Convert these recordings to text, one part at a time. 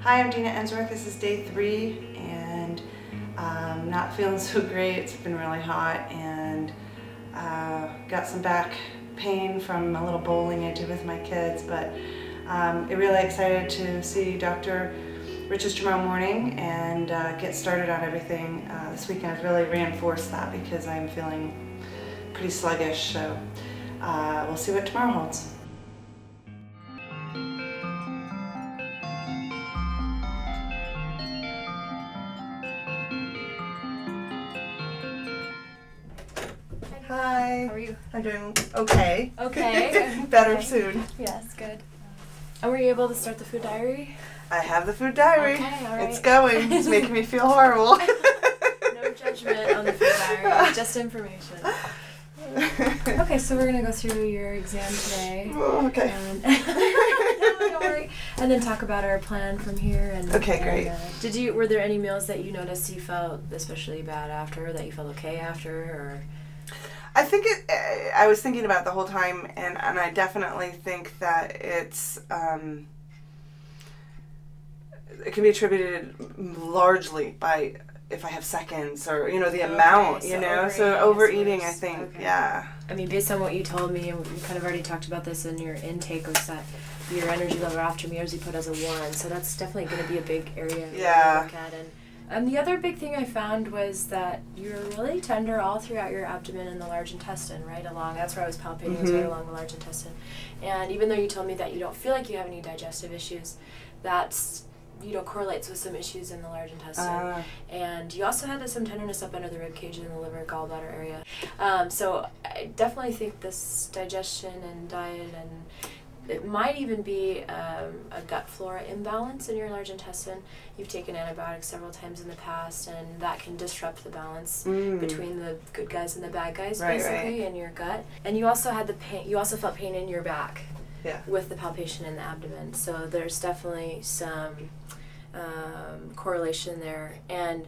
Hi, I'm Deena Ensworth. This is day 3 and not feeling so great. It's been really hot and got some back pain from a little bowling I did with my kids, but I'm really excited to see Dr. Richards tomorrow morning and get started on everything. This weekend I've really reinforced that because I'm feeling pretty sluggish, so we'll see what tomorrow holds. Hi. How are you? I'm doing okay. Okay. Better okay. soon. Yes, good. And were you able to start the food diary? I have the food diary. Okay, all right. It's going. It's making me feel horrible. No judgment on the food diary, just information. Okay, so we're going to go through your exam today. Oh, okay. And no, don't worry. And then talk about our plan from here. And, okay, great. Were there any meals that you noticed you felt especially bad after, that you felt okay after, or? I think I was thinking about it the whole time, and I definitely think that it can be attributed largely by if I have seconds or, you know, the amount, so you know, so overeating, I think, okay. yeah. I mean, based on what you told me, and we kind of already talked about this in your intake, was that your energy level after meals you put as a 1, so that's definitely going to be a big area to look at. And the other big thing I found was that you're really tender all throughout your abdomen and the large intestine, right along. That's where I was palpating, was right along the large intestine. And even though you told me that you don't feel like you have any digestive issues, that's, you know, correlates with some issues in the large intestine. And you also had some tenderness up under the rib cage in the liver, gallbladder area. So I definitely think this digestion and diet, and it might even be a gut flora imbalance in your large intestine. You've taken antibiotics several times in the past, and that can disrupt the balance between the good guys and the bad guys, basically, in your gut. And you also had the pain. You also felt pain in your back with the palpation in the abdomen. So there's definitely some correlation there. And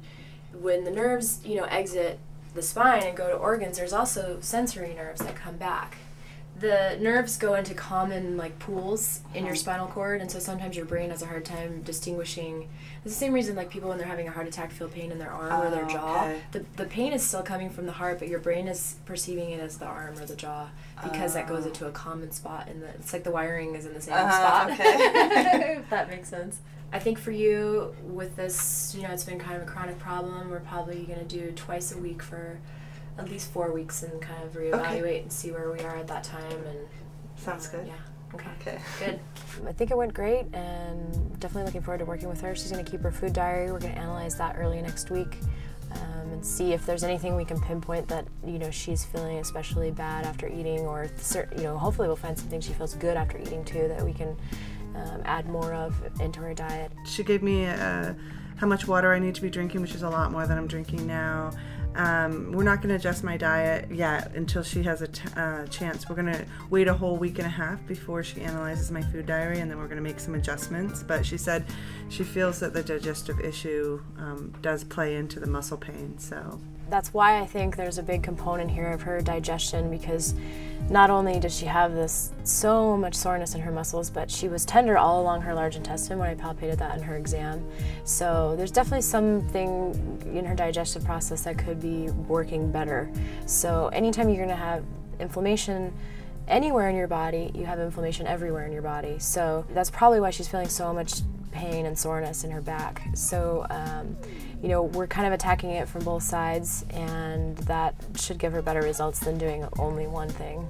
when the nerves, you know, exit the spine and go to organs, there's also sensory nerves that come back. The nerves go into common, like, pools in your spinal cord, and so sometimes your brain has a hard time distinguishing. It's the same reason, like, people when they're having a heart attack feel pain in their arm or their jaw. Okay. The pain is still coming from the heart, but your brain is perceiving it as the arm or the jaw because that goes into a common spot in the. It's like the wiring is in the same spot. Okay. If that makes sense. I think for you with this, you know, it's been kind of a chronic problem. We're probably going to do twice a week for at least 4 weeks and kind of reevaluate and see where we are at that time. And sounds good. Yeah. Okay. Good. I think it went great, and definitely looking forward to working with her. She's going to keep her food diary. We're going to analyze that early next week and see if there's anything we can pinpoint that, you know, she's feeling especially bad after eating, or, you know, hopefully we'll find something she feels good after eating too that we can add more of into her diet. She gave me how much water I need to be drinking, which is a lot more than I'm drinking now. We're not going to adjust my diet yet until she has a chance. We're going to wait a whole week and a half before she analyzes my food diary, and then we're going to make some adjustments. But she said she feels that the digestive issue does play into the muscle pain. So that's why I think there's a big component here of her digestion, because not only does she have this so much soreness in her muscles, but she was tender all along her large intestine when I palpated that in her exam. So there's definitely something in her digestive process that could be working better. So anytime you're going to have inflammation anywhere in your body, you have inflammation everywhere in your body. So that's probably why she's feeling so much pain and soreness in her back. So you know, we're kind of attacking it from both sides, and that should give her better results than doing only one thing.